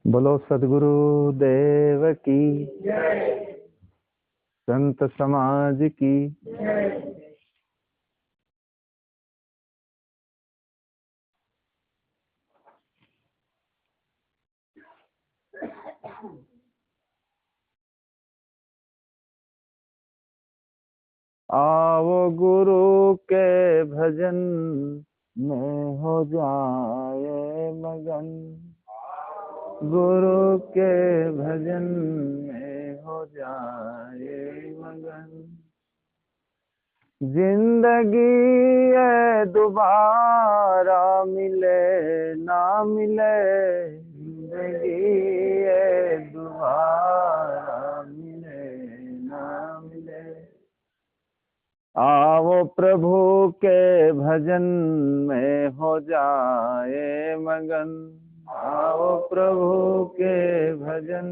बोलो सदगुरु देव की, संत समाज की। आओ गुरु के भजन में हो जाए मगन, गुरु के भजन में हो जाए मगन। जिंदगी है दोबारा मिले ना मिले, जिंदगी है दोबारा मिले ना मिले। आओ प्रभु के भजन में हो जाए मगन, आओ प्रभु के भजन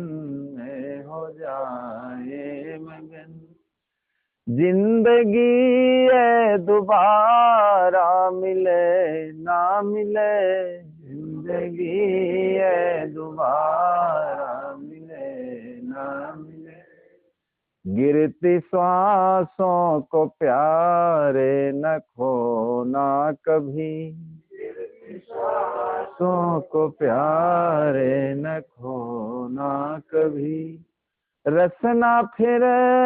में हो जाए मगन। जिंदगी है दोबारा मिले ना मिले, जिंदगी है दोबारा मिले ना मिले। गिरती श्वासों को प्यारे न खोना कभी, गिरती श्वासों को प्यारे न खोना कभी। रसना फिर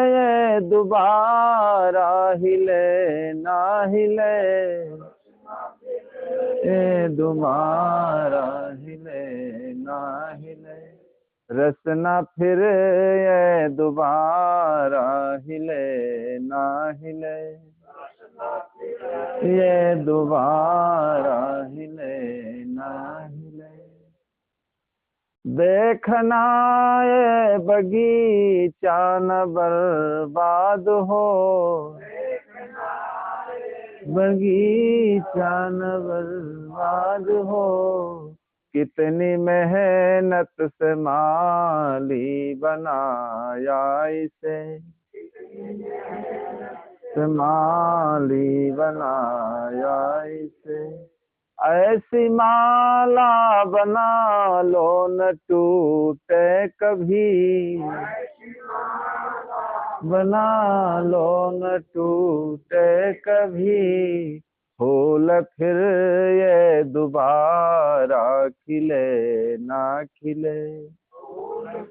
ये दोबारा हिले ना हिले, ये दोबारा हिले ना हिले। रसना फिर ये दोबारा हिले ना हिले, ये दोबारा हिले ना हिले। देखना ये बगीचा न बर्बाद हो, बगीचा न बर्बाद हो। कितनी मेहनत से माली बनाया इसे, माली बनाया इसे। ऐसी माला बना लो न टूटे कभी, बना लो न टूटे कभी। फूल फिर ये दोबारा खिले ना खिले,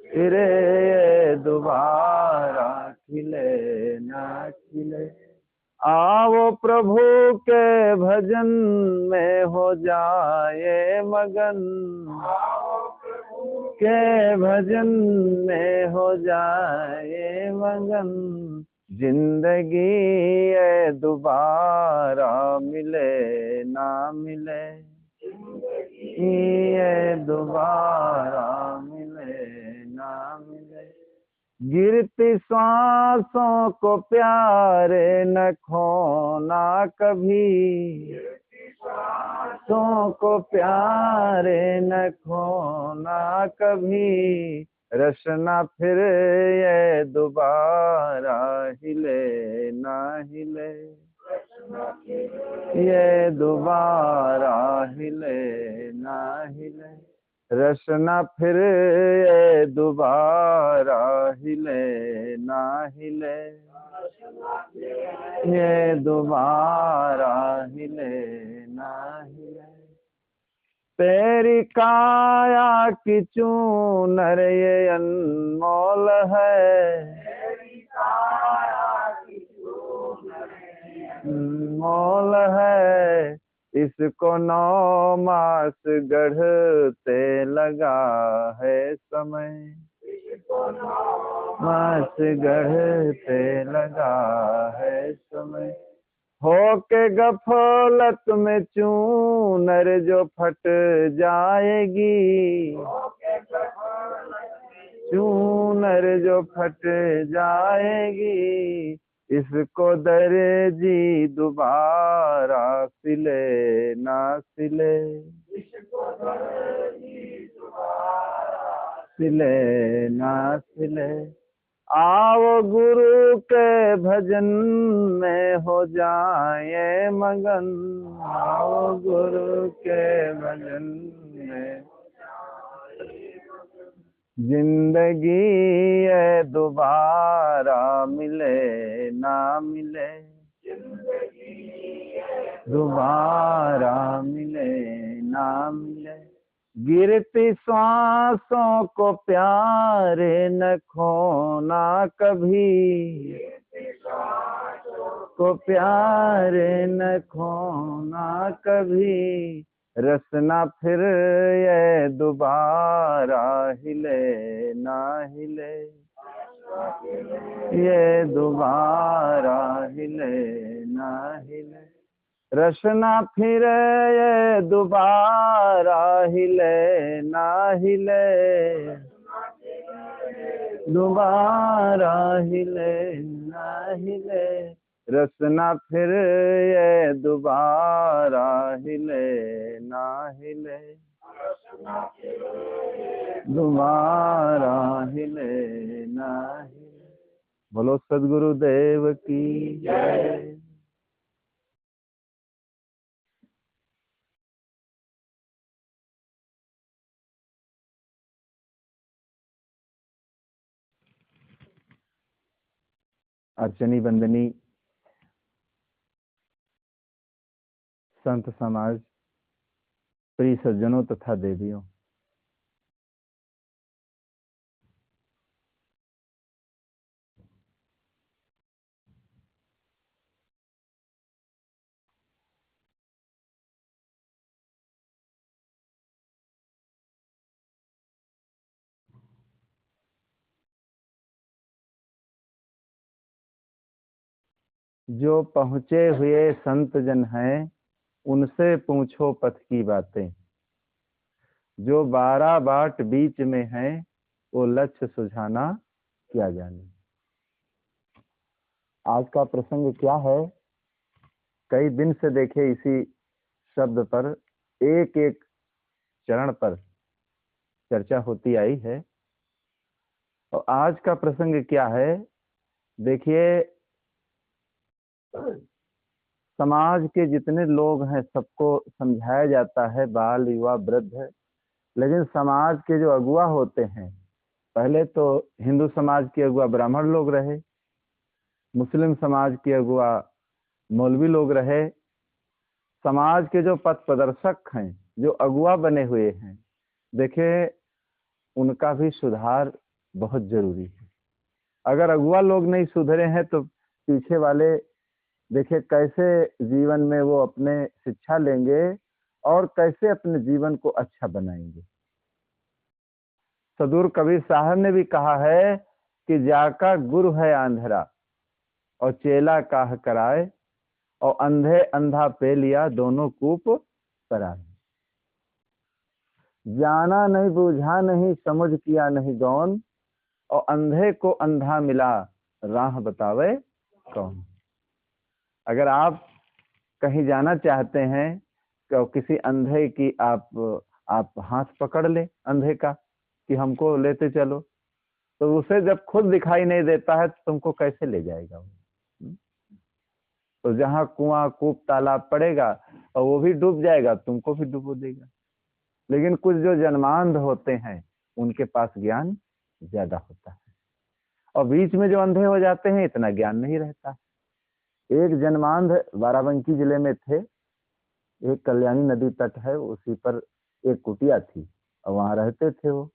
फिर ये दोबारा खिले ना खिले। आओ प्रभु के भजन में हो जाए मगन, के भजन में हो जाए मगन। जिंदगी है दोबारा मिले ना मिले, ये दोबारा मिले ना मिले। गिरती सांसों को प्यारे न खोना कभी, सांसों को प्यारे न खोना कभी। रसना फिर ये दोबारा हिले ना हिले, ये दोबारा हिले ना हिले। रसना फिर ये दोबारा हिले ना हिले, ये दोबारा हिले ना हिले। तेरी काया की चूनर ये अनमोल है, अनमोल है। इसको 9 मास गढ़ते लगा है समय, मास गढ़ते लगा है समय। होके गफलत में चूनर जो फट जाएगी, चूनर जो फट जाएगी। इसको दर्जी दोबारा सिले ना सिले, सिले ना सिले। आओ गुरु के भजन में हो जाए मगन, आओ गुरु के भजन में जिंदगी ये दोबारा मिले ना मिले, दोबारा मिले ना मिले। गिरती सांसों को प्यारे न खोना कभी, को प्यारे न खोना कभी। रसना फिर ये दोबारा हिले ना हिले, ये दोबारा हिले ना हिले। रसना फिर ये दोबारा हिले ना हिले, दोबारा हिले ना हिले। रसना फिर ये दोबारा हिले ना हिले, दोबारा हिले ना हिले। बोलो सद्गुरुदेव की जय। अर्चनी बंदनी संत समाज, प्रिय सज्जनों तथा देवियों, जो पहुंचे हुए संत जन हैं उनसे पूछो पथ की बातें। जो 12 बाट बीच में हैं वो लक्ष्य सुझाना क्या जाने। आज का प्रसंग क्या है? कई दिन से देखे इसी शब्द पर, एक एक चरण पर चर्चा होती आई है। और आज का प्रसंग क्या है? देखिए, समाज के जितने लोग हैं सबको समझाया जाता है, बाल युवा वृद्ध, लेकिन समाज के जो अगुआ होते हैं, पहले तो हिंदू समाज के अगुआ ब्राह्मण लोग रहे, मुस्लिम समाज के अगुआ मौलवी लोग रहे। समाज के जो पथ प्रदर्शक हैं, जो अगुआ बने हुए हैं, देखिए उनका भी सुधार बहुत जरूरी है। अगर अगुआ लोग नहीं सुधरे हैं तो पीछे वाले देखिए कैसे जीवन में वो अपने शिक्षा लेंगे और कैसे अपने जीवन को अच्छा बनाएंगे। सदूर कबीर साहब ने भी कहा है कि जाका गुरु है आंधरा और चेला काह कराए, और अंधे अंधा पे लिया दोनों कूप कराए। जाना नहीं बूझा नहीं समझ किया नहीं गौन, और अंधे को अंधा मिला राह बतावे कौन। अगर आप कहीं जाना चाहते हैं तो किसी अंधे की आप हाथ पकड़ ले अंधे का कि हमको लेते चलो, तो उसे जब खुद दिखाई नहीं देता है तो तुमको कैसे ले जाएगा वो? तो जहाँ कुआं कूप तालाब पड़ेगा और वो भी डूब जाएगा, तुमको भी डुबो देगा। लेकिन कुछ जो जन्मांध होते हैं उनके पास ज्ञान ज्यादा होता है, और बीच में जो अंधे हो जाते हैं इतना ज्ञान नहीं रहता। एक जन्मांध बाराबंकी जिले में थे, एक कल्याणी नदी तट है, उसी पर एक कुटिया थी और वहां रहते थे वो।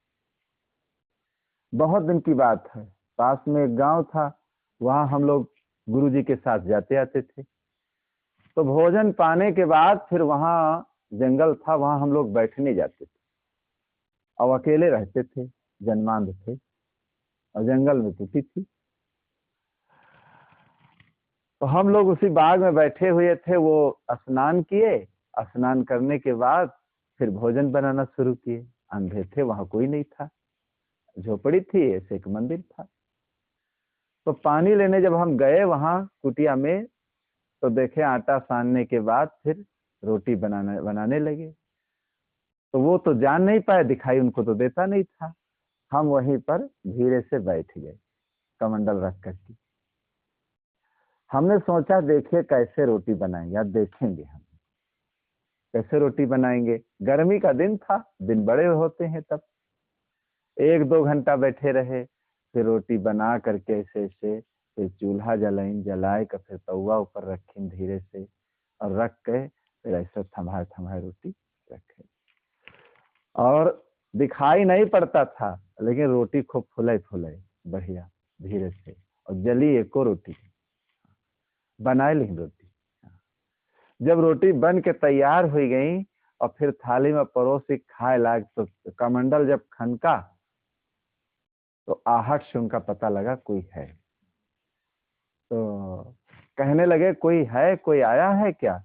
बहुत दिन की बात है, पास में एक गांव था, वहां हम लोग गुरुजी के साथ जाते आते थे। तो भोजन पाने के बाद फिर वहां जंगल था, वहां हम लोग बैठने जाते थे और अकेले रहते थे, जन्मांध थे और जंगल में कुटी थी। तो हम लोग उसी बाग में बैठे हुए थे, वो स्नान किए, स्नान करने के बाद फिर भोजन बनाना शुरू किए। अंधे थे, वहां कोई नहीं था, झोपड़ी थी, ऐसे एक मंदिर था। तो पानी लेने जब हम गए वहां कुटिया में, तो देखे आटा सानने के बाद फिर रोटी बनाने लगे। तो वो तो जान नहीं पाए, दिखाई उनको तो देता नहीं था। हम वहीं पर धीरे से बैठ गए कमंडल रख करके। हमने सोचा देखिए कैसे रोटी बनाएंगे, अब देखेंगे हम कैसे रोटी बनाएंगे। गर्मी का दिन था, दिन बड़े होते हैं तब। एक दो घंटा बैठे रहे, फिर रोटी बना करके ऐसे ऐसे, फिर चूल्हा जलाइन, जलाए का फिर तवा ऊपर रखी धीरे से, और रख के फिर ऐसे थमाए थमाए रोटी रखे। और दिखाई नहीं पड़ता था, लेकिन रोटी खूब फुले फुले बढ़िया धीरे से, और जली एको रोटी बनाए ली रोटी। जब रोटी बन के तैयार हो गई और फिर थाली में परोस के खाए लाग, तो कमंडल जब खनका तो आहट से उनका पता लगा कोई है। तो कहने लगे कोई है, कोई आया है क्या?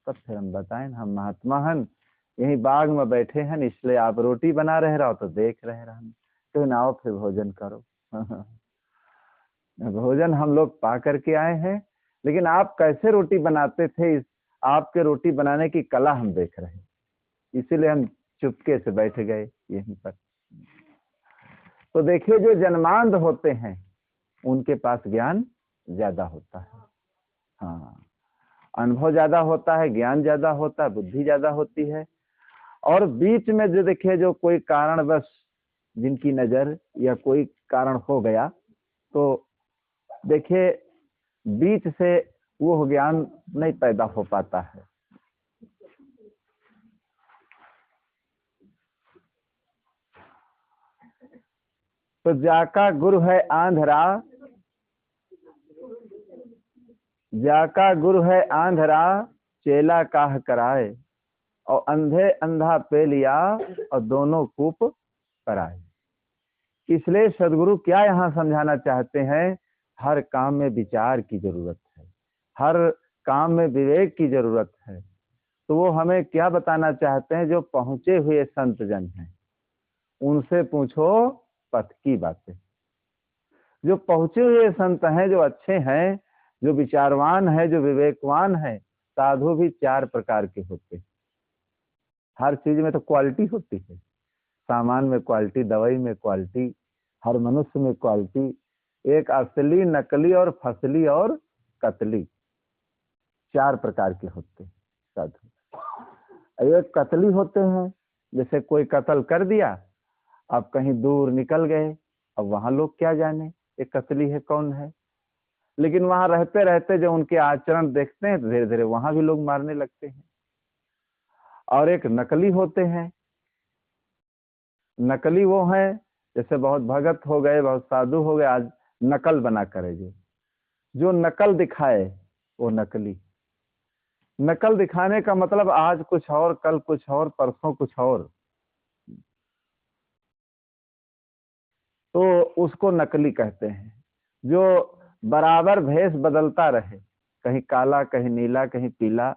तब फिर हम बताएं हम महात्मा हन, यही बाग में बैठे हैं, इसलिए आप रोटी बना रहे रहो तो देख रहे रह, तो ना आओ फिर भोजन करो। भोजन हम लोग पा करके आए हैं, लेकिन आप कैसे रोटी बनाते थे, इस आपके रोटी बनाने की कला हम देख रहे हैं, इसीलिए हम चुपके से बैठ गए यहीं पर। तो देखिए जो जन्मांध होते हैं उनके पास ज्ञान ज्यादा होता है। हाँ, अनुभव ज्यादा होता है, ज्ञान ज्यादा होता है, बुद्धि ज्यादा होती है। और बीच में जो देखिए जो कोई कारणवश जिनकी नजर या कोई कारण हो गया, तो देखिए बीच से वो ज्ञान नहीं पैदा हो पाता है। तो जाका गुरु है आंधरा, जाका गुरु है आंधरा, चेला काह कराए, और अंधे अंधा पे लिया और दोनों कूप कराए। इसलिए सदगुरु क्या यहाँ समझाना चाहते हैं, हर काम में विचार की जरूरत है, हर काम में विवेक की जरूरत है। तो वो हमें क्या बताना चाहते हैं, जो पहुंचे हुए संत जन हैं उनसे पूछो पथ की बातें। जो पहुंचे हुए संत हैं, जो अच्छे हैं, जो विचारवान है, जो विवेकवान है, साधु भी चार प्रकार के होते हैं। हर चीज में तो क्वालिटी होती है, सामान में क्वालिटी, दवाई में क्वालिटी, हर मनुष्य में क्वालिटी। एक असली, नकली और फसली और कतली, चार प्रकार के होते हैं साधु। एक कतली होते हैं, जैसे कोई कत्ल कर दिया, अब कहीं दूर निकल गए, अब वहां लोग क्या जाने ये कतली है कौन है, लेकिन वहां रहते रहते जो उनके आचरण देखते हैं धीरे धीरे वहां भी लोग मारने लगते हैं। और एक नकली होते हैं, नकली वो है जैसे बहुत भगत हो गए, बहुत साधु हो गए, आज नकल बना करे, जो नकल दिखाए वो नकली। नकल दिखाने का मतलब आज कुछ और, कल कुछ और, परसों कुछ और, तो उसको नकली कहते हैं। जो बराबर भेष बदलता रहे, कहीं काला कहीं नीला कहीं पीला,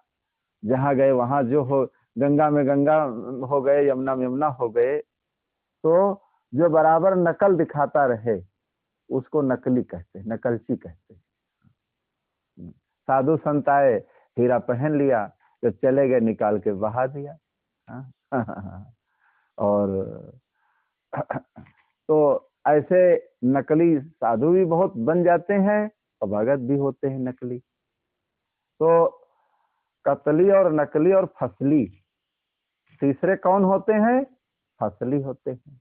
जहां गए वहां जो हो, गंगा में गंगा हो गए, यमुना में यमुना हो गए, तो जो बराबर नकल दिखाता रहे उसको नकली कहते हैं, नकलची कहते हैं। साधु संत आए, हीरा पहन लिया, जब चले गए निकाल के बहा दिया। और तो ऐसे नकली साधु भी बहुत बन जाते हैं और भगत भी होते हैं नकली। तो कतली और नकली और फसली, तीसरे कौन होते हैं? फसली होते हैं।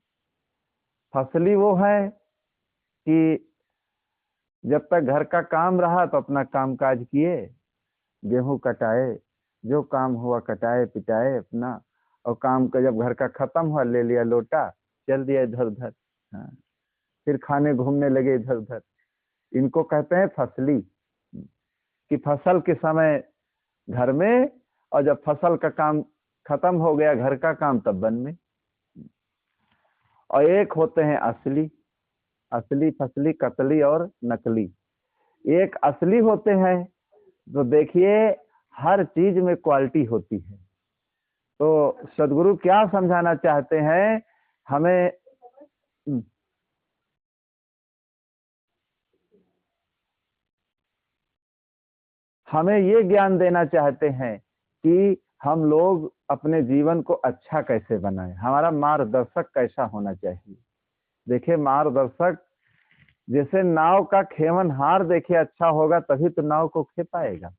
फसली वो है कि जब तक घर का काम रहा तो अपना काम काज किए, गेहूं कटाए, जो काम हुआ कटाए पिटाए अपना, और काम का जब घर का खत्म हुआ ले लिया लोटा, चल दिया इधर उधर। हाँ, फिर खाने घूमने लगे इधर उधर। इनको कहते हैं फसली, कि फसल के समय घर में, और जब फसल का काम खत्म हो गया घर का काम तब वन में। और एक होते हैं असली, असली फसली कतली और नकली। एक असली होते हैं, तो देखिए हर चीज में क्वालिटी होती है। तो सदगुरु क्या समझाना चाहते हैं हमें, हमें ये ज्ञान देना चाहते हैं कि हम लोग अपने जीवन को अच्छा कैसे बनाएं, हमारा मार्गदर्शक कैसा होना चाहिए। देखिए मार्गदर्शक, जैसे नाव का खेवनहार देखिए अच्छा होगा तभी तो नाव को खे पाएगा,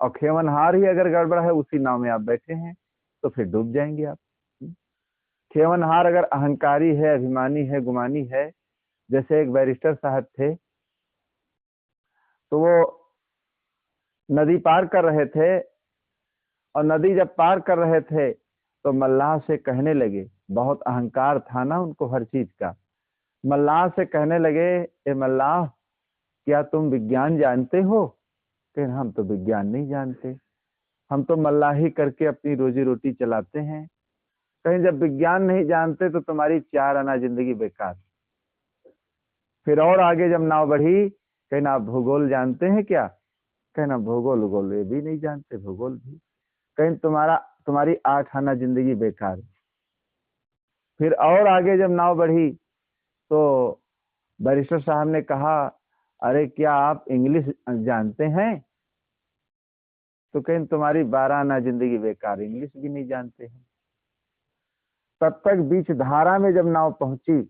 और खेवनहार ही अगर गड़बड़ है, उसी नाव में आप बैठे हैं तो फिर डूब जाएंगे आप। खेवनहार अगर अहंकारी है, अभिमानी है, गुमानी है, जैसे एक बैरिस्टर साहब थे, तो वो नदी पार कर रहे थे, और नदी जब पार कर रहे थे तो मल्लाह से कहने लगे, बहुत अहंकार था ना उनको हर चीज का, मल्लाह से कहने लगे, ए मल्लाह, क्या तुम विज्ञान जानते हो? कहें हम तो विज्ञान नहीं जानते, हम तो मल्लाही करके अपनी रोजी रोटी चलाते हैं। कहीं जब विज्ञान नहीं जानते तो तुम्हारी 4 आना जिंदगी बेकार। फिर और आगे जब नाव बढ़ी, कहीं आप भूगोल जानते हैं क्या? कहना भूगोल भूगोल ये भी नहीं जानते, भूगोल भी। कहीं तुम्हारी 8 आना जिंदगी बेकार। फिर और आगे जब नाव बढ़ी तो बैरिस्टर साहब ने कहा, अरे क्या आप इंग्लिश जानते हैं? तो कहीं तुम्हारी 12 आना जिंदगी बेकार, इंग्लिश भी नहीं जानते हैं। तब तक बीच धारा में जब नाव पहुंची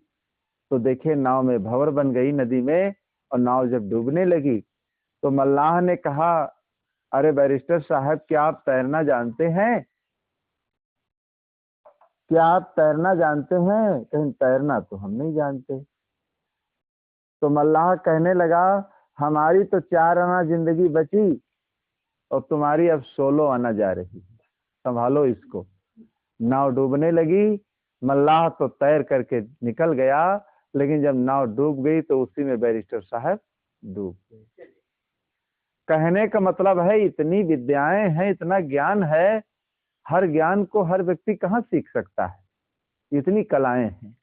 तो देखे नाव में भंवर बन गई नदी में, और नाव जब डूबने लगी तो मल्लाह ने कहा, अरे बैरिस्टर साहब, क्या आप तैरना जानते हैं? क्या आप तैरना जानते हैं? कहीं तैरना तो हम नहीं जानते। तो मल्लाह कहने लगा, हमारी तो 4 आना जिंदगी बची और तुम्हारी अब 16 आना जा रही, संभालो इसको। नाव डूबने लगी, मल्लाह तो तैर करके निकल गया, लेकिन जब नाव डूब गई तो उसी में बैरिस्टर साहब डूब गए। कहने का मतलब है, इतनी विद्याएं हैं, इतना ज्ञान है, हर ज्ञान को हर व्यक्ति कहाँ सीख सकता है, इतनी कलाएं हैं।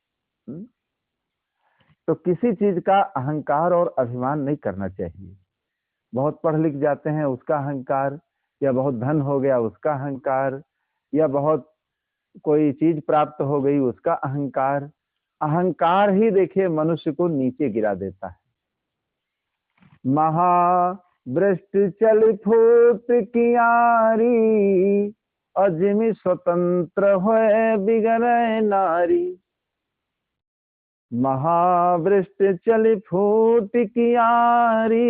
तो किसी चीज का अहंकार और अभिमान नहीं करना चाहिए। बहुत पढ़ लिख जाते हैं उसका अहंकार, या बहुत धन हो गया उसका अहंकार, या बहुत कोई चीज प्राप्त हो गई उसका अहंकार। अहंकार ही देखिए मनुष्य को नीचे गिरा देता है। महावृष्टि चल फूट कियारी, अजमी स्वतंत्र होए बिगड़े नारी। महावृष्टि चल फूट कियारी,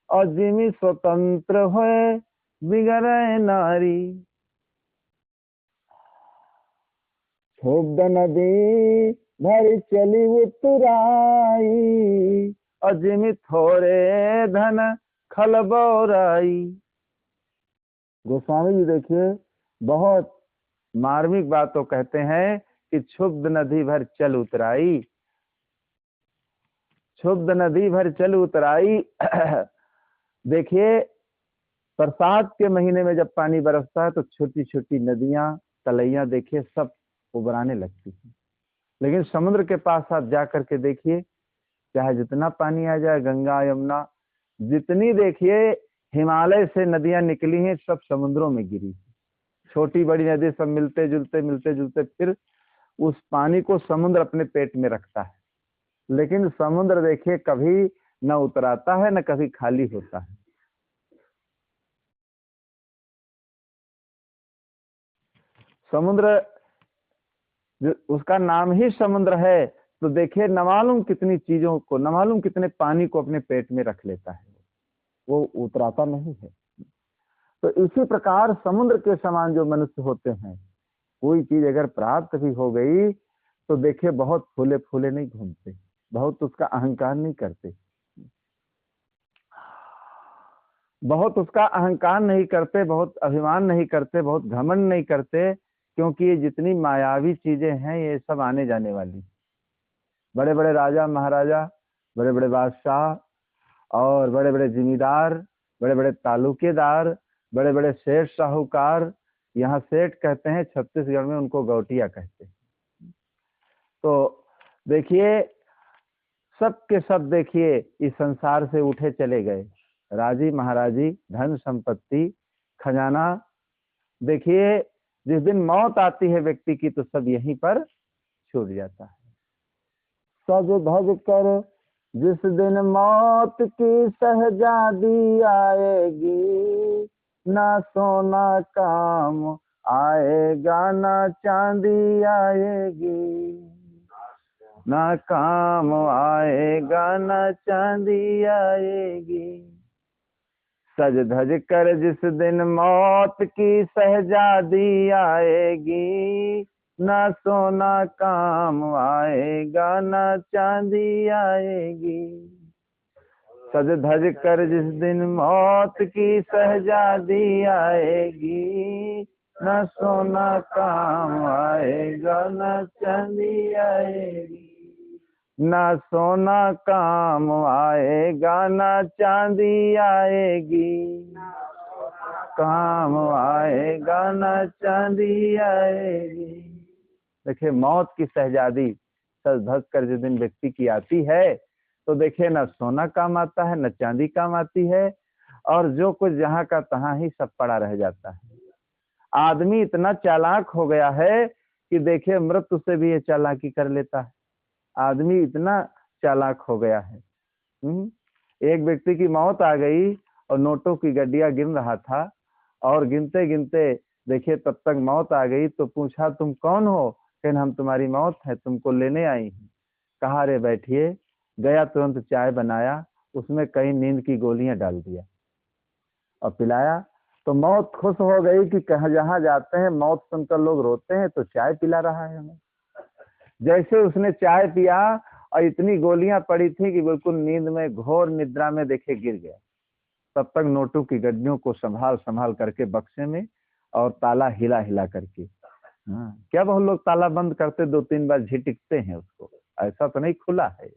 अजमी स्वतंत्र होए बिगड़े नारी। क्षुब्ध नदी भर चली उतराई, अजमी थोड़े धन खलबोराई। गोस्वामी जी देखिए बहुत मार्मिक बात तो कहते हैं कि क्षुब्ध नदी भर चल उतराई, क्षुब्ध नदी भर चल उतराई। देखिए बरसात के महीने में जब पानी बरसता है तो छोटी छोटी नदियां, तलैया देखिए सब उबराने लगती हैं, लेकिन समुद्र के पास आप जा करके देखिए, चाहे जितना पानी आ जाए, गंगा यमुना जितनी देखिए हिमालय से नदियां निकली हैं, सब समुद्रों में गिरी। छोटी बड़ी नदी सब मिलते जुलते फिर उस पानी को समुद्र अपने पेट में रखता है, लेकिन समुद्र देखिए कभी न उतराता है न कभी खाली होता है। समुद्र उसका नाम ही समुद्र है, तो देखिए न मालूम कितनी चीजों को, न मालूम कितने पानी को अपने पेट में रख लेता है, वो उतराता नहीं है। तो इसी प्रकार समुद्र के समान जो मनुष्य होते हैं, कोई चीज अगर प्राप्त भी हो गई तो देखिए बहुत फूले फूले नहीं घूमते, बहुत उसका अहंकार नहीं करते, बहुत उसका अहंकार नहीं करते, बहुत अभिमान नहीं करते, बहुत घमंड नहीं करते, क्योंकि ये जितनी मायावी चीजें हैं ये सब आने जाने वाली। बड़े बड़े राजा महाराजा, बड़े बड़े बादशाह और बड़े बड़े जिम्मेदार, बड़े बड़े तालुकेदार, बड़े बड़े सेठ साहूकार, यहाँ सेठ कहते हैं, छत्तीसगढ़ में उनको गौटिया कहते हैं। तो देखिए सब के सब देखिए इस संसार से उठे चले गए, राजी महाराजी, धन संपत्ति, खजाना। देखिए जिस दिन मौत आती है व्यक्ति की तो सब यहीं पर छूट जाता है। सज धज कर जिस दिन मौत की शहजादी आएगी, ना सोना काम आएगा ना चांदी आएगी, ना काम आएगा ना चांदी आएगी। सज धज कर जिस दिन मौत की शहजादी आएगी, ना सोना काम आएगा ना चांदी आएगी। सज धज कर जिस दिन मौत की शहजादी आएगी, न सोना काम आएगा न चांदी आएगी। न सोना काम आएगा न चांदी आएगी, काम आएगा न चांदी आएगी। देखिए मौत की शहजादी सज धज कर जिस दिन व्यक्ति की आती है तो देखिए न सोना काम आता है न चांदी काम आती है, और जो कुछ जहां का तहां ही सब पड़ा रह जाता है। आदमी इतना चालाक हो गया है कि देखिए मृत्यु से भी ये चालाकी कर लेता है। आदमी इतना चालाक हो गया है। एक व्यक्ति की मौत आ गई और नोटों की गड्डियां गिन रहा था, और गिनते गिनते देखिए तब तक मौत आ गई। तो पूछा तुम कौन हो? कहना हम तुम्हारी मौत है, तुमको लेने आई हूँ। कहा अरे बैठिए। गया तुरंत चाय बनाया, उसमें कई नींद की गोलियां डाल दिया और पिलाया। तो मौत खुश हो गई कि कहाँ जहां जाते हैं मौत सुनकर लोग रोते हैं, तो चाय पिला रहा है हमें। जैसे उसने चाय पिया और इतनी गोलियां पड़ी थी कि बिल्कुल नींद में घोर निद्रा में देखे गिर गया। तब तक नोटों की गड्डियों को संभाल संभाल करके बक्से में और ताला हिला हिला करके। क्या बहुत लोग ताला बंद करते 2-3 बार झिटकते हैं उसको, ऐसा तो नहीं खुला है।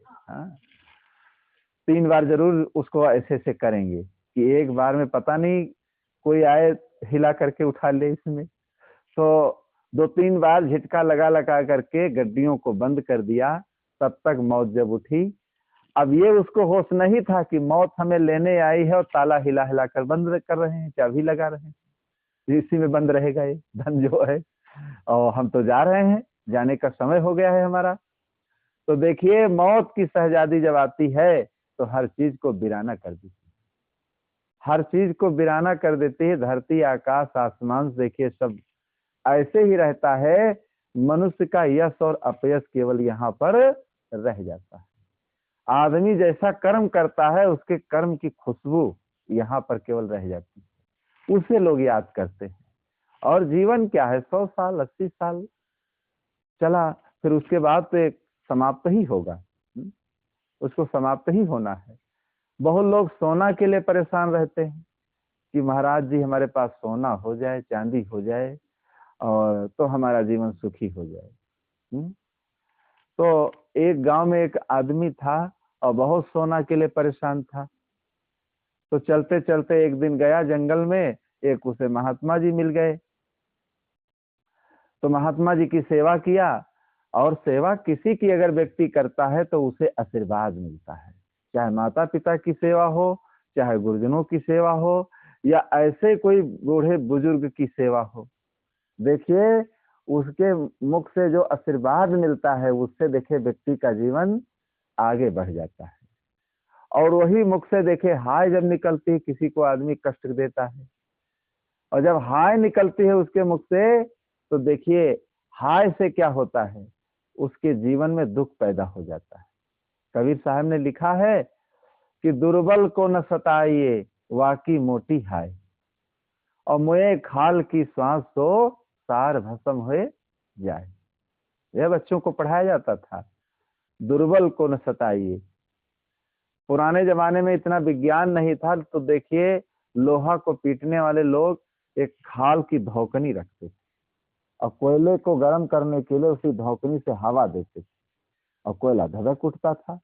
3 बार जरूर उसको ऐसे ऐसे करेंगे कि एक बार में पता नहीं कोई आए हिला करके उठा ले इसमें। तो 2-3 बार झटका लगा लगा करके गड्डियों को बंद कर दिया। तब तक मौत जब उठी, अब ये उसको होश नहीं था कि मौत हमें लेने आई है और ताला हिला हिला कर बंद कर रहे हैं, चाबी लगा रहे हैं, इसी में बंद रहेगा ये धन जो है, और हम तो जा रहे हैं, जाने का समय हो गया है हमारा। तो देखिए मौत की शहजादी जब आती है तो हर चीज को वीराना कर देती है, हर चीज को वीराना कर देती है। धरती आकाश आसमान देखिए सब ऐसे ही रहता है। मनुष्य का यश और अपयश केवल यहाँ पर रह जाता है। आदमी जैसा कर्म करता है उसके कर्म की खुशबू यहाँ पर केवल रह जाती है, उसे लोग याद करते हैं। और जीवन क्या है, 100 साल 80 साल चला, फिर उसके बाद तो एक समाप्त ही होगा, उसको समाप्त ही होना है। बहुत लोग सोना के लिए परेशान रहते हैं कि महाराज जी हमारे पास सोना हो जाए, चांदी हो जाए, और तो हमारा जीवन सुखी हो जाए। तो एक गांव में एक आदमी था और बहुत सोना के लिए परेशान था। तो चलते चलते एक दिन गया जंगल में, एक उसे महात्मा जी मिल गए। तो महात्मा जी की सेवा किया, और सेवा किसी की अगर व्यक्ति करता है तो उसे आशीर्वाद मिलता है। चाहे माता पिता की सेवा हो, चाहे गुरुजनों की सेवा हो, या ऐसे कोई बूढ़े बुजुर्ग की सेवा हो, देखिए उसके मुख से जो आशीर्वाद मिलता है उससे देखिए व्यक्ति का जीवन आगे बढ़ जाता है। और वही मुख से देखिए हाय जब निकलती है, किसी को आदमी कष्ट देता है, और जब हाय निकलती है उसके मुख से तो देखिए हाय से क्या होता है, उसके जीवन में दुख पैदा हो जाता है। कबीर साहब ने लिखा है कि दुर्बल को न सताइए वाकी मोटी हाय, और मुए खाल की श्वास तो सार भस्म हुए जाए। यह बच्चों को पढ़ाया जाता था, दुर्बल को न सताइए। पुराने जमाने में इतना विज्ञान नहीं था, तो देखिए लोहा को पीटने वाले लोग एक खाल की धौकनी रखते थे और कोयले को गर्म करने के लिए उसी धौकनी से हवा देते थे, और कोयला धधक उठता था।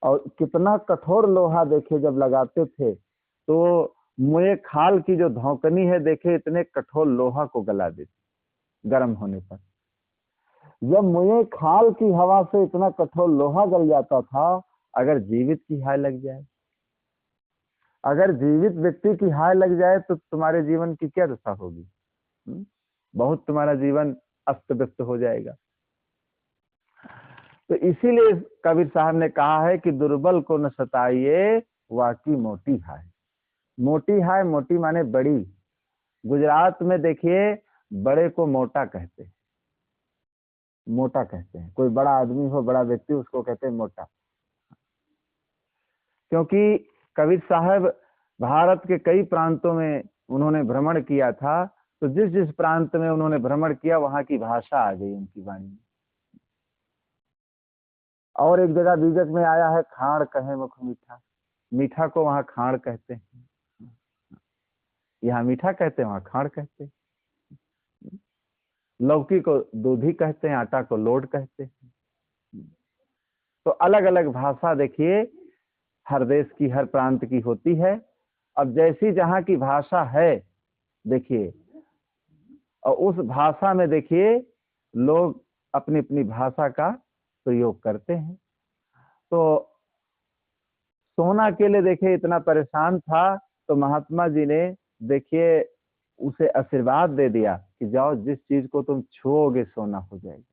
और कितना कठोर लोहा देखे जब लगाते थे तो मुए खाल की जो धौकनी है देखे इतने कठोर लोहा को गला देती गर्म होने पर। जब मुए खाल की हवा से इतना कठोर लोहा गल जाता था, अगर जीवित की हाय लग जाए, अगर जीवित व्यक्ति की हाय लग जाए तो तुम्हारे जीवन की क्या दशा होगी? बहुत तुम्हारा जीवन अस्त व्यस्त हो जाएगा। तो इसीलिए कबीर साहब ने कहा है कि दुर्बल को न सताइए वाकी मोटी हाय। मोटी हाय, मोटी माने बड़ी। गुजरात में देखिए बड़े को मोटा कहते हैं, मोटा कहते हैं। कोई बड़ा आदमी हो, बड़ा व्यक्ति, उसको कहते हैं मोटा। क्योंकि कबीर साहब भारत के कई प्रांतों में उन्होंने भ्रमण किया था, तो जिस जिस प्रांत में उन्होंने भ्रमण किया वहां की भाषा आ गई उनकी वाणी में। और एक जगह बीजक में आया है, खाड़ कहे मुख मीठा, मीठा को वहां खाड़ कहते हैं, यहाँ मीठा कहते हैं, वहां खाड़ कहते हैं। लौकी को दूधी कहते हैं, आटा को लोड कहते हैं। तो अलग अलग भाषा देखिए हर देश की, हर प्रांत की होती है। अब जैसी जहां की भाषा है देखिए, और उस भाषा में देखिए लोग अपनी अपनी भाषा का प्रयोग करते हैं। तो सोना के लिए देखिए इतना परेशान था, तो महात्मा जी ने देखिए उसे आशीर्वाद दे दिया कि जाओ जिस चीज को तुम छुओगे सोना हो जाएगा।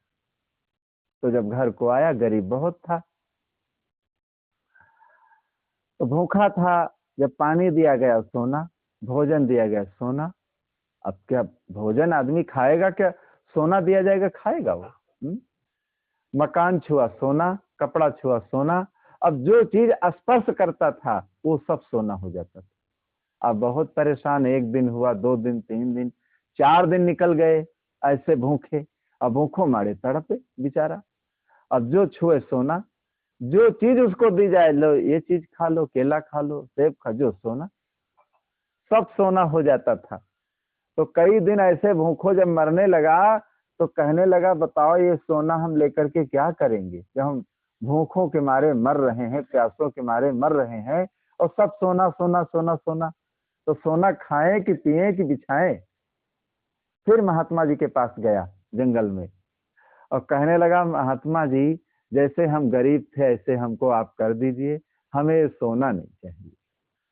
तो जब घर को आया, गरीब बहुत था, तो भूखा था, जब पानी दिया गया सोना, भोजन दिया गया सोना। अब क्या भोजन आदमी खाएगा, क्या सोना दिया जाएगा खाएगा वो? मकान छुआ सोना, कपड़ा छुआ सोना। अब जो चीज स्पर्श करता था वो सब सोना हो जाता था। अब बहुत परेशान, एक दिन हुआ, 2 दिन, 3 दिन, 4 दिन निकल गए ऐसे भूखे। अब भूखों मारे तड़पे बेचारा। अब जो छुए सोना, जो चीज उसको दी जाए, लो ये चीज खा लो, केला खा लो, सेब खा, जो सोना, सब सोना हो जाता था। तो कई दिन ऐसे भूखों जब मरने लगा तो कहने लगा बताओ ये सोना हम लेकर के क्या करेंगे, जब हम भूखों के मारे मर रहे हैं, प्यासों के मारे मर रहे हैं, और सब सोना सोना सोना सोना। तो सोना खाएं कि पिए कि बिछाएं? फिर महात्मा जी के पास गया जंगल में और कहने लगा महात्मा जी जैसे हम गरीब थे ऐसे हमको आप कर दीजिए, हमें सोना नहीं चाहिए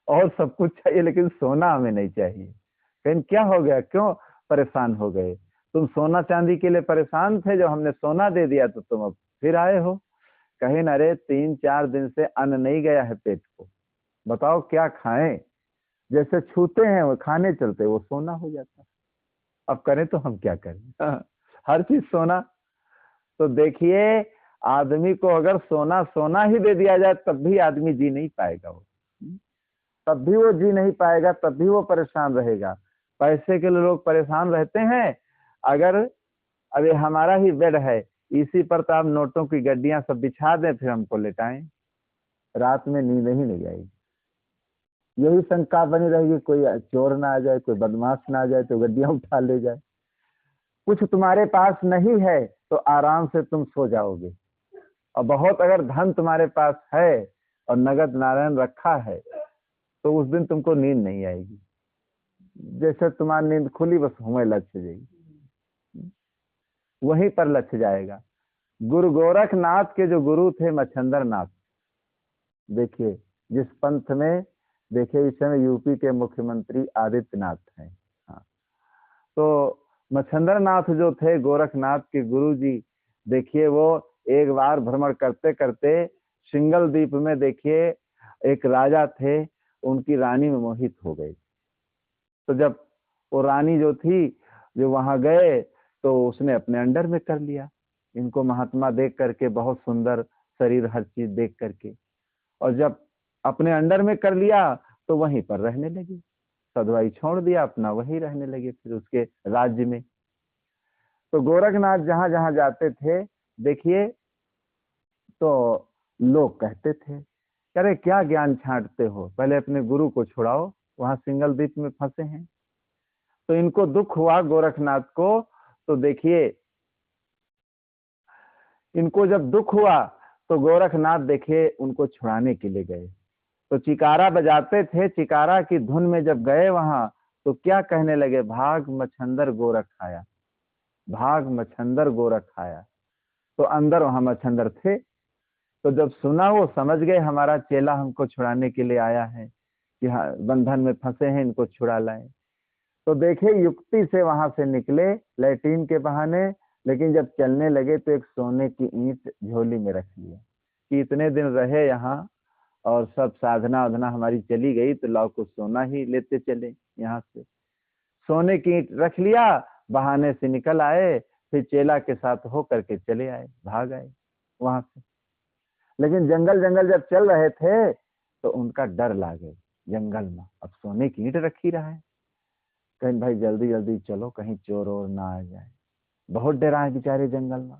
और सब कुछ चाहिए लेकिन सोना हमें नहीं चाहिए। कहीं क्या हो गया, क्यों परेशान हो गए? तुम सोना चांदी के लिए परेशान थे, जब हमने सोना दे दिया तो तुम अब फिर आए हो। कहीं न रे 3-4 दिन से अन्न नहीं गया है पेट को, बताओ क्या खाएं? जैसे छूते हैं वो खाने चलते वो सोना हो जाता है। अब करें तो हम क्या करें? हर चीज सोना। तो देखिए आदमी को अगर सोना सोना ही दे दिया जाए तब भी आदमी जी नहीं पाएगा, वो तब भी वो जी नहीं पाएगा, तब भी वो परेशान रहेगा। पैसे के लिए लोग परेशान रहते हैं। अगर अभी हमारा ही बेड है, इसी पर तो आप नोटों की गड्डियां सब बिछा दें, फिर हमको लेटाएं, रात में नींद ही नहीं आएगी। यही शंका बनी रहेगी कोई चोर ना आ जाए, कोई बदमाश ना आ जाए तो गड्डियां उठा ले जाए। कुछ तुम्हारे पास नहीं है तो आराम से तुम सो जाओगे, और बहुत अगर धन तुम्हारे पास है और नगद नारायण रखा है तो उस दिन तुमको नींद नहीं आएगी। जैसे तुम्हारी नींद खुली बस हुए लक्ष्य जाएगी, वहीं पर लक्ष्य जाएगा। गुरु गोरखनाथ के जो गुरु थे मच्छंदर नाथ, देखिए जिस पंथ में, देखिए इस समय यूपी के मुख्यमंत्री आदित्यनाथ हैं। हाँ, तो मच्छंदर नाथ जो थे गोरखनाथ के गुरु जी, देखिए वो एक बार भ्रमण करते करते सिंगल द्वीप में देखिए एक राजा थे, उनकी रानी में मोहित हो गए। तो जब वो रानी जो थी, जो वहां गए तो उसने अपने अंडर में कर लिया। इनको महात्मा देख करके, बहुत सुंदर शरीर, हर चीज देख करके, और जब अपने अंडर में कर लिया तो वहीं पर रहने लगी, सदवाई छोड़ दिया अपना, वहीं रहने लगे फिर उसके राज्य में। तो गोरखनाथ जहां जहां जाते थे देखिए तो लोग कहते थे अरे क्या ज्ञान छांटते हो, पहले अपने गुरु को छुड़ाओ, वहां सिंगल द्वीप में फंसे हैं। तो इनको दुख हुआ गोरखनाथ को। तो देखिए इनको जब दुख हुआ तो गोरखनाथ देखिए उनको छुड़ाने के लिए गए, तो चिकारा बजाते थे, चिकारा की धुन में जब गए वहां तो क्या कहने लगे, भाग मच्छंदर गोरख आया, भाग मच्छंदर गोरख आया। तो अंदर वहां मच्छंदर थे, तो जब सुना वो समझ गए हमारा चेला हमको छुड़ाने के लिए आया है, कि हाँ बंधन में फंसे हैं, इनको छुड़ा लाए। तो देखे युक्ति से वहां से निकले लैट्रीन के बहाने, लेकिन जब चलने लगे तो एक सोने की ईंट झोली में रख लिया कि इतने दिन रहे यहाँ और सब साधना वाधना हमारी चली गई तो लाओ कुछ सोना ही लेते चले। यहाँ से सोने की ईंट रख लिया, बहाने से निकल आए, फिर चेला के साथ हो करके चले आए, भाग आए वहां से। लेकिन जंगल जंगल जब चल रहे थे तो उनका डर लागे, जंगल में अब सोने की ईंट रखी रहा है, कहीं भाई जल्दी जल्दी चलो, कहीं चोर और ना आ जाए। बहुत डरा है बेचारे जंगल में।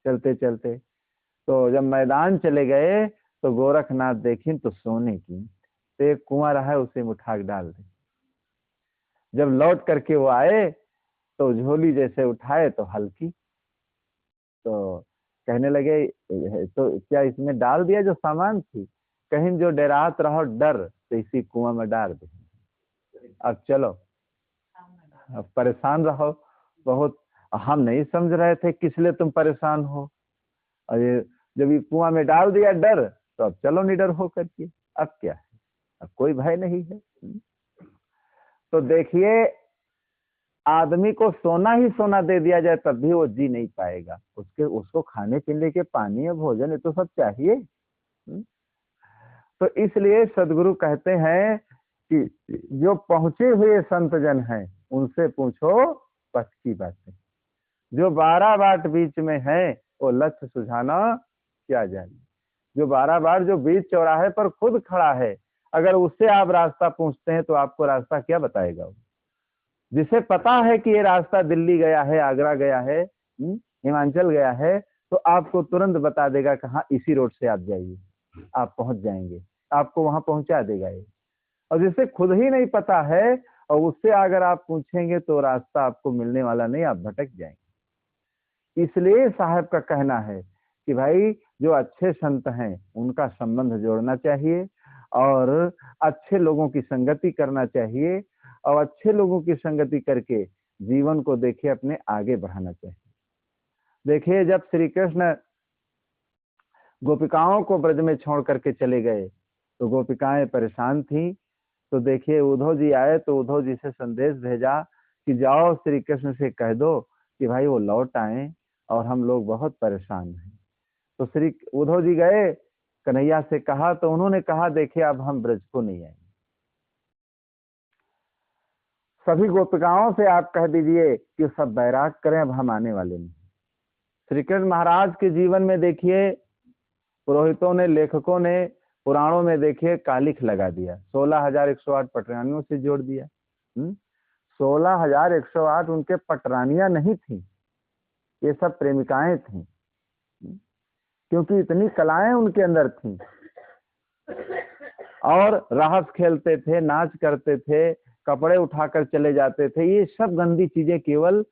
चलते चलते तो जब मैदान चले गए तो गोरखनाथ देखी तो सोने की, तो एक कुआं रहा है उसे में उठा के डाल दे। जब लौट करके वो आए तो झोली जैसे उठाए तो हल्की, तो कहने लगे तो क्या इसमें डाल दिया जो सामान थी? कहीं जो डरात रहो डर तो इसी कुआं में डाल दे। अब चलो, अब परेशान रहो बहुत। हम नहीं समझ रहे थे किस लिए तुम परेशान हो, और ये जब ये कुआं में डाल दिया डर, तो अब चलो निडर हो करके। अब क्या है, अब कोई भय नहीं है। तो देखिए, आदमी को सोना ही सोना दे दिया जाए तब भी वो जी नहीं पाएगा, उसको खाने पीने के पानी और भोजन ये तो सब चाहिए। तो इसलिए सदगुरु कहते हैं कि जो पहुंचे हुए संत जन हैं उनसे पूछो पथ की बातें। जो 12 बाट बीच में है वो लक्ष्य सुझाना क्या जाने। जो 12 बार जो बीच चौराहे पर खुद खड़ा है, अगर उससे आप रास्ता पूछते हैं तो आपको रास्ता क्या बताएगा? जिसे पता है कि ये रास्ता दिल्ली गया है, आगरा गया है, हिमाचल गया है, तो आपको तुरंत बता देगा कि हाँ इसी रोड से आप जाइए, आप पहुंच जाएंगे, आपको वहां पहुंचा देगा ये। और जिसे खुद ही नहीं पता है और उससे अगर आप पूछेंगे तो रास्ता आपको मिलने वाला नहीं, आप भटक जाएंगे। इसलिए साहब का कहना है कि भाई जो अच्छे संत हैं उनका संबंध जोड़ना चाहिए और अच्छे लोगों की संगति करना चाहिए, और अच्छे लोगों की संगति करके जीवन को देखिए अपने आगे बढ़ाना चाहिए। देखिए, जब श्री कृष्ण गोपिकाओं को ब्रज में छोड़ करके चले गए तो गोपिकाएं परेशान थी। तो देखिए उद्धव जी आए तो उद्धव जी से संदेश भेजा कि जाओ श्री कृष्ण से कह दो कि भाई वो लौट आए और हम लोग बहुत परेशान हैं। तो श्री उद्धव जी गए, कन्हैया से कहा तो उन्होंने कहा देखिए अब हम ब्रज को नहीं आएंगे। सभी गोपिकाओं से आप कह दीजिए कि सब बैराग करें, अब हम आने वाले नहीं। श्री कृष्ण महाराज के जीवन में देखिए पुरोहितों ने, लेखकों ने पुराणों में देखिए कालिख लगा दिया, 16,108 पटरानियों से जोड़ दिया। 16,108 उनके पटरानियां नहीं थी, ये सब प्रेमिकाएं थी, क्योंकि इतनी कलाएं उनके अंदर थी। और राहस खेलते थे, नाच करते थे, कपड़े उठाकर चले जाते थे। ये सब गंदी चीजें केवल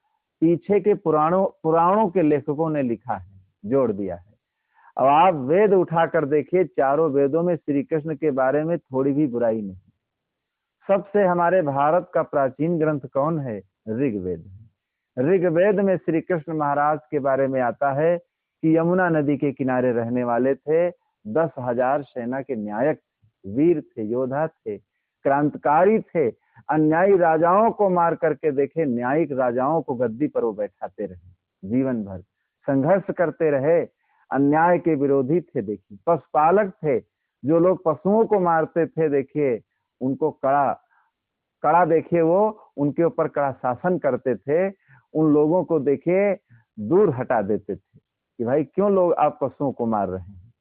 पीछे के पुराणों के लेखकों ने लिखा है, जोड़ दिया है। अब आप वेद उठाकर देखिए, चारों वेदों में श्री कृष्ण के बारे में थोड़ी भी बुराई नहीं। सबसे हमारे भारत का प्राचीन ग्रंथ कौन है? ऋग्वेद है। ऋग्वेद में श्री कृष्ण महाराज के बारे में आता है कि यमुना नदी के किनारे रहने वाले थे, 10,000 सेना के नायक, वीर थे, योद्धा थे, क्रांतिकारी थे, अन्यायी राजाओं को मार करके देखे, न्यायिक राजाओं को गद्दी पर वो बैठाते रहे, जीवन भर संघर्ष करते रहे, अन्याय के विरोधी थे। देखिए पशुपालक थे, जो लोग पशुओं को मारते थे देखिए उनको कड़ा कड़ा देखिए वो उनके ऊपर कड़ा शासन करते थे, उन लोगों को देखिए दूर हटा देते थे कि भाई क्यों लोग आप पशुओं को मार रहे हैं।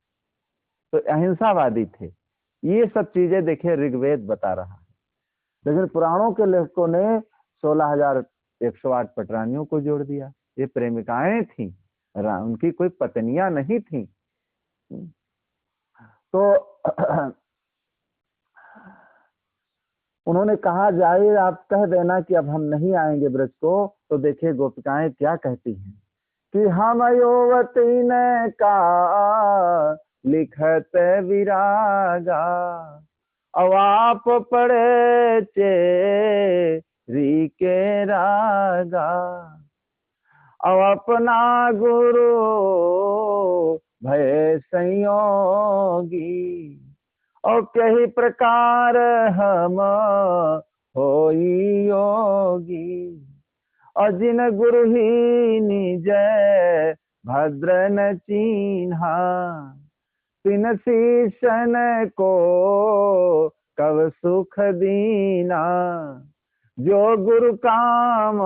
तो अहिंसावादी थे। ये सब चीजें देखिए ऋग्वेद बता रहा है। लेकिन पुराणों के लेखकों ने 16,108 पटरानियों को जोड़ दिया। ये प्रेमिकाएं थी, उनकी कोई पत्नियां नहीं थी। तो उन्होंने कहा जाए आप कह देना कि अब हम नहीं आएंगे ब्रज को। तो देखिए गोपिकाएं क्या कहती हैं कि हम युवती ने का लिखत विरागा, अब आप पड़े चेरी के रागा, अब अपना गुरु भय संयोगी, और कई प्रकार हम होई योगी, और जिन गुरु ही निज भद्र न चीन्हा, तिन शीशन को कव सुख दीना, जो गुरु काम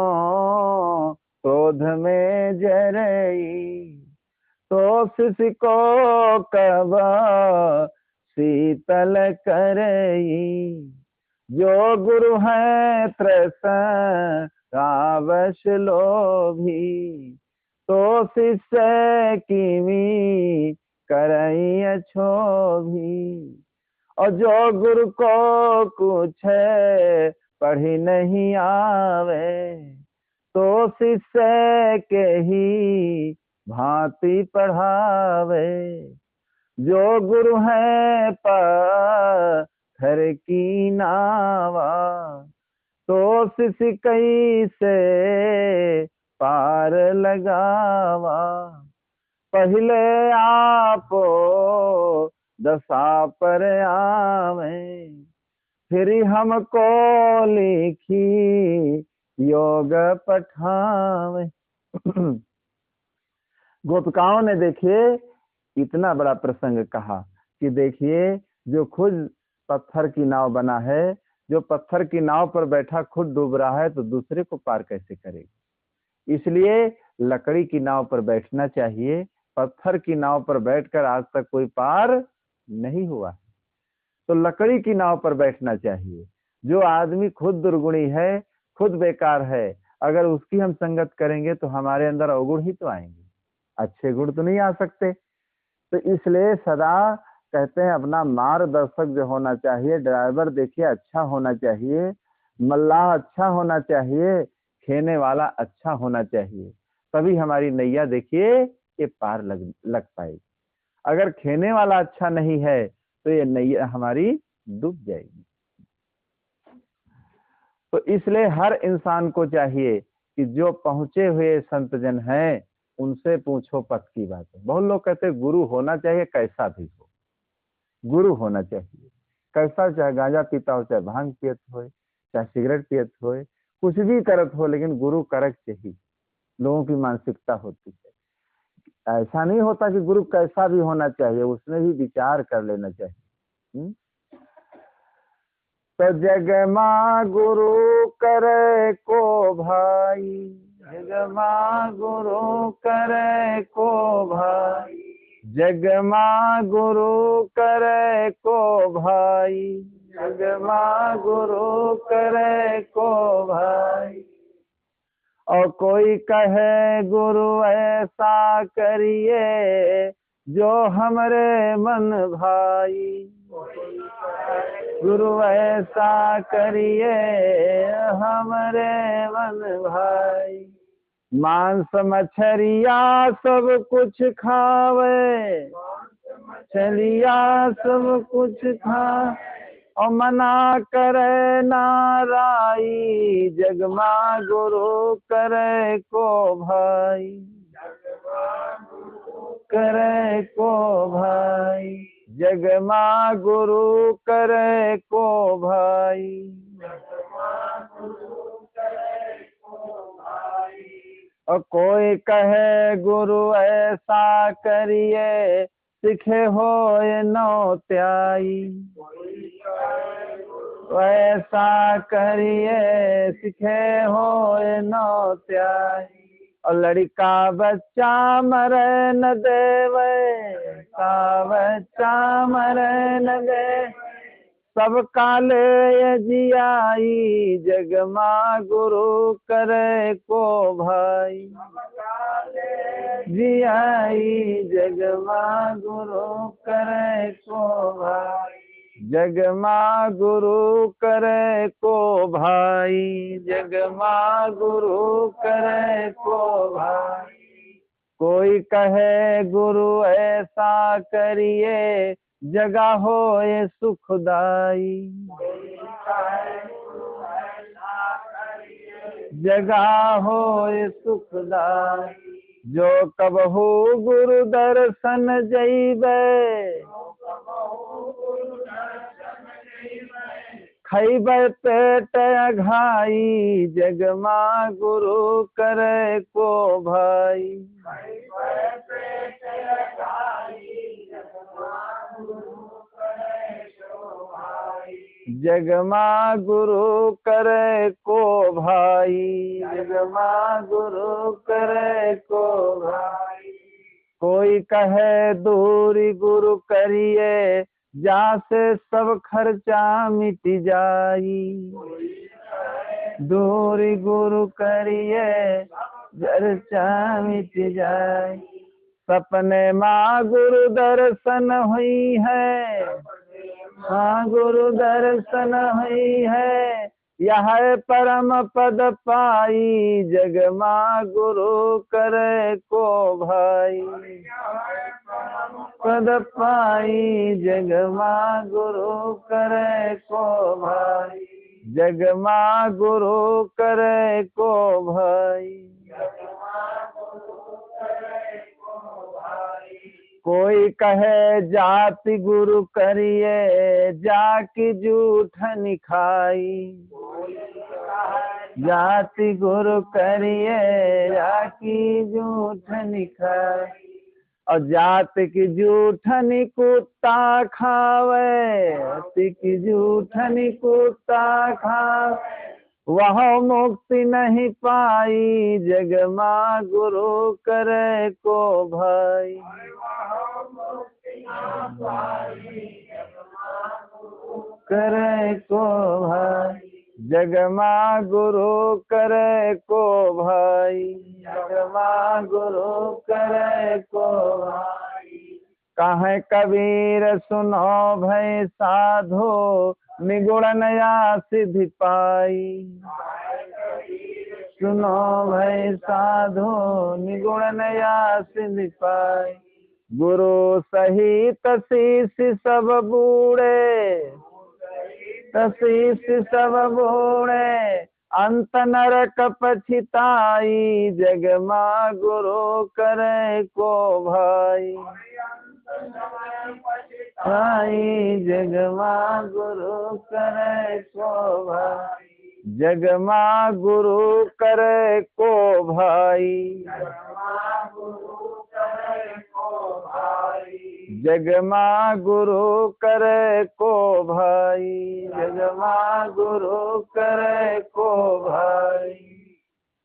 क्रोध में जरई, तो शिष्य को कब शीतल करई, जो गुरु है त्रैसरावश लोभी, तो शिष्य कीमी करई अछोभी। और जो गुरु को कुछ पढ़ी नहीं आवे, तो शिष्य के ही भांति पढ़ावे। जो गुरु है पत्थर की नावा, तो शिष्य कैसे पार लगावा। पहले आपो दशा पर आवे, फिर हमको लिखी योग पठावे। गोपिकाओं ने देखिए इतना बड़ा प्रसंग कहा कि देखिए जो खुद पत्थर की नाव बना है, जो पत्थर की नाव पर बैठा खुद डूब रहा है, तो दूसरे को पार कैसे करेगा। इसलिए लकड़ी की नाव पर बैठना चाहिए। पत्थर की नाव पर बैठकर आज तक कोई पार नहीं हुआ, तो लकड़ी की नाव पर बैठना चाहिए। जो आदमी खुद दुर्गुणी है, खुद बेकार है, अगर उसकी हम संगत करेंगे तो हमारे अंदर अवगुण ही तो आएंगे, अच्छे गुण तो नहीं आ सकते। तो इसलिए सदा कहते हैं अपना मार्गदर्शक जो होना चाहिए, ड्राइवर देखिए अच्छा होना चाहिए, मल्लाह अच्छा होना चाहिए, खेने वाला अच्छा होना चाहिए, तभी हमारी नैया देखिए ये पार लग पाएगी। अगर खेने वाला अच्छा नहीं है तो ये नैया हमारी डूब जाएगी। तो इसलिए हर इंसान को चाहिए कि जो पहुंचे हुए संत जन हैं उनसे पूछो पथ की बातें। बहुत लोग कहते हैं गुरु होना चाहिए, कैसा भी हो गुरु होना चाहिए, कैसा, चाहे गांजा पीता हो, चाहे भांग पियत हो, चाहे सिगरेट पियत हो, कुछ भी करत हो, लेकिन गुरु करक चाहिए। लोगों की मानसिकता होती है, ऐसा नहीं होता कि गुरु कैसा भी होना चाहिए, उसमें भी विचार कर लेना चाहिए। तो जग माँ गुरु करे को भाई, जग माँ गुरु करे को भाई, जग माँ गुरु करे को भाई, जग माँ गुरु करे को भाई। और कोई कहे गुरु ऐसा करिए जो हमरे मन भाई, गुरु ऐसा करिए हमरे मन भाई। मांस मछरिया सब कुछ खावे, मछलिया सब कुछ खा, और मना करे नाराई, जगमा गुरु करे को भाई, करे को भाई, जगमा गुरु करे को भाई। और कोई कहे गुरु ऐसा करिए सिखे हो नौ त्याई, ऐसा करिए सिखे हो नौ त्याई। और लड़का बच्चा मरे न देवे, का बच्चा मरे न दे, सब काले जियाई, जगमा गुरु करे को भाई, जियाई जगमा गुरु करे को भाई, जगमा गुरु करे को भाई, जगमा गुरु करे को भाई। कोई कहे गुरु ऐसा करिए जगा हो ये सुखदाई, जगा हो ये सुखदाई। जो कबहू गुरु दर्शन जइबे, खइबे पेट अघाई, जगमा गुरु करे को भाई, जगमा गुरु करे को भाई, जगमा गुरु करे को भाई। कोई कहे दूरी गुरु करिए जासे सब खर्चा मिट जाई। दूर गुरु करिए चर्चा मिट जाए। सपने माँ गुरु दर्शन हुई है, हाँ गुरु दर्शन हुई है। यह परम पद पाई, जग माँ गुरु करे को भाई। पद पाई जग माँ गुरु करे को भाई। जग माँ गुरु करे को भाई। कोई कहे जाति गुरु करिए, जाकी जूठ निखाई। जाति गुरु करिए, जाकी जूठ निखाई। और जात की जूठनी कुत्ता खावे, जाति की जूठनी कुत्ता खावे। वह मुक्ति नहीं पाई, जग माँ गुरु करे को भाई। करे को भाई, जग माँ गुरु करे को भाई। जग माँ गुरु करे को भाई। कहे कबीर सुनो भय साधो, निगुण नया सिद्धि पाई। सुनो भय साधो, निगुण नया सिद्धि पाई। गुरु सहित शीश सब बूढ़े, शीश सब बूढ़े। अंत नरक पछिताई, जग माँ गुरु करे को भाई। भाई जग माँ गुरु करे को भाई। जग माँ गुरु करे को भाई। जग माँ गुरु करे को भाई। जग माँ गुरु करे को भाई।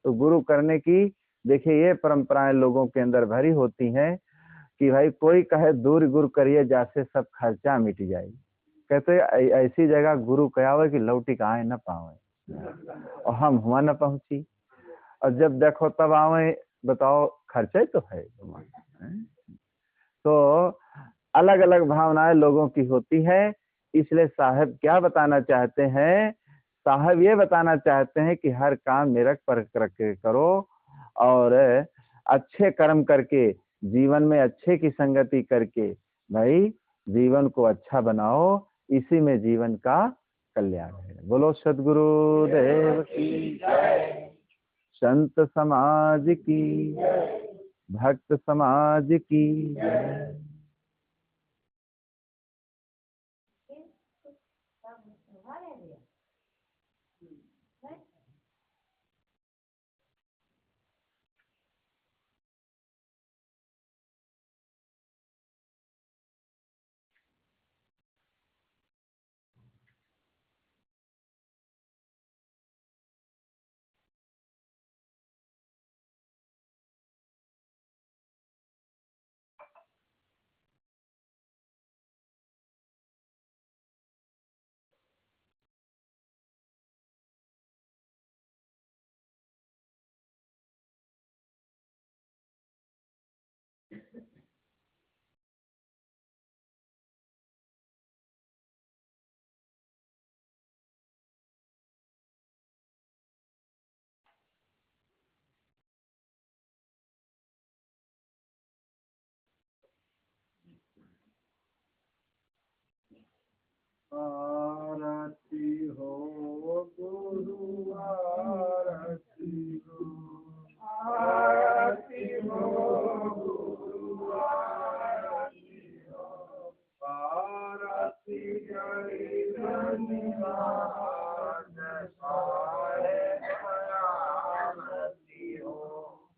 तो गुरु करने की देखिए ये परंपराएं लोगों के अंदर भरी होती हैं कि भाई कोई कहे दूर गुरु करिए, जासे सब खर्चा मिट जाए। कहते ऐसी जगह गुरु कहावे कि लौटी का आए न पावे, और हम हुआ न पहुंची। और जब देखो तब आवे, बताओ खर्चा तो है। तो अलग अलग भावनाएं लोगों की होती है। इसलिए साहब क्या बताना चाहते हैं? साहब ये बताना चाहते हैं कि हर काम मेरठ पर करके करो, और अच्छे कर्म करके, जीवन में अच्छे की संगति करके भाई जीवन को अच्छा बनाओ। इसी में जीवन का कल्याण है। बोलो सद्गुरु देव की जय, संत समाज की, भक्त समाज की जय। आरती हो गुरु आरती हो, आरती हो गुरु आरती हो। आरती गई धन्यवाद साहेब आरती हो।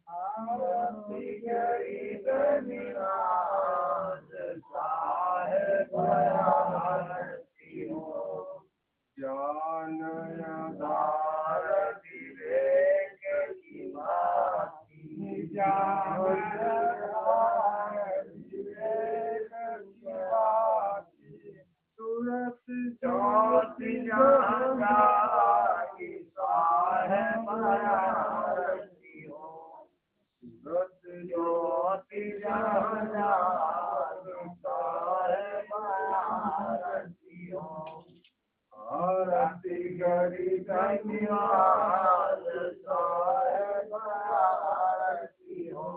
आरती गई धन्यवाद साहेब आरती हो। ज्ञान आधार विवेक की भांति, आरती गरी धन्यवाद साहेब आरती हो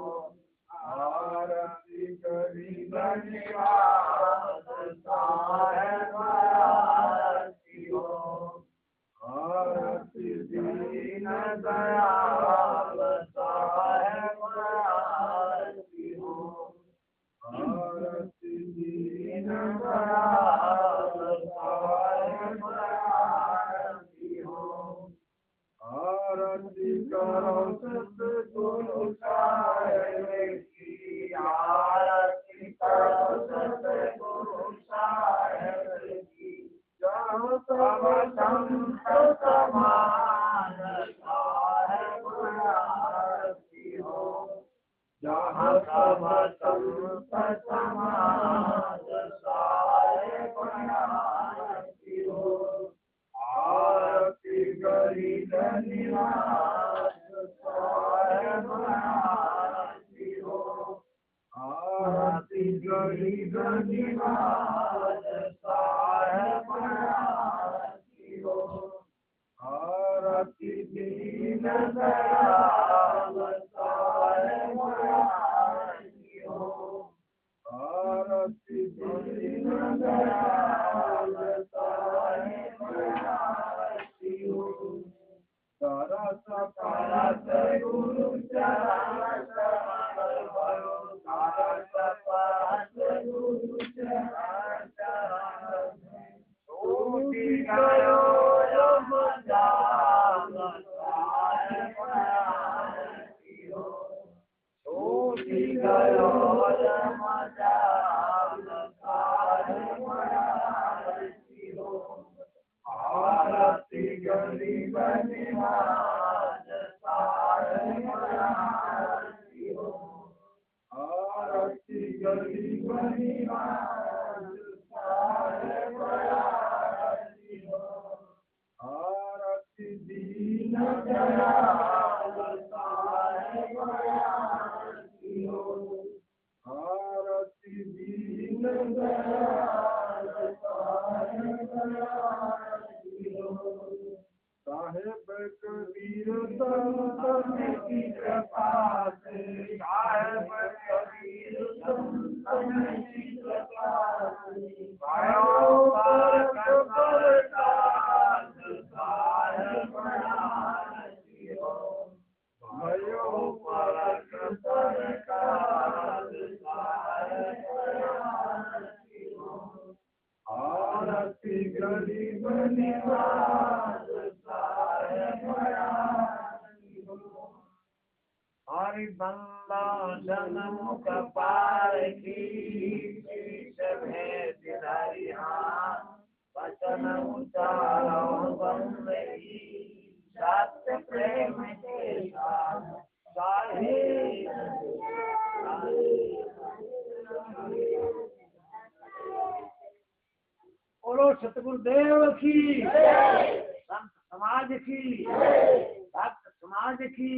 आरती गरी धन्यवाद साहेब आरती हो आरती दीन दयाल साहेब आरती हो आरती दीन दयाल साहेब आरती हो आरती करो सतगुरु साहेब की आरती करो सतगुरु साहेब की जहाँ सब संत समान साहेब आरती हो जहाँ सब संत समान साहेब आरती हो आरती गरी धन्यवाद साहेब आरती हो आरती गरी धन्यवाद साहेब आरती हो आरती दीन दयाल साहेब आरती हो आरती दीन दयाल साहेब आरती हो तरस परस गुरु चरण शरण भयो तरस परस गुरु चरण शरण छूटी गयो यम जाल साहेब आरती हो छूटी गयो यम जाल साहेब आरती हो आरती गरी धन्यवाद साहेब आरती हो आरती गरी धन्यवाद साहेब आरती हो आरती दीन दयाल साहेब आरती हो आरती दीन दयाल साहेब आरती हो साहेब कबीर संतन की कृपा से साहेब कबीर संतन की कृपा से भयो परक परकाश साहेब आरती हो भयो परक परकाश साहेब आरती हो आरती गरी धन्यवाद साहेब आरती हो हरि बंदा जनमुख पार की शीश भेद धरिहा वचन उचारो बंदगी सत्य प्रेम के साथ साहेब बोलो सतगुरुदेव की संत समाज की भक्त समाज की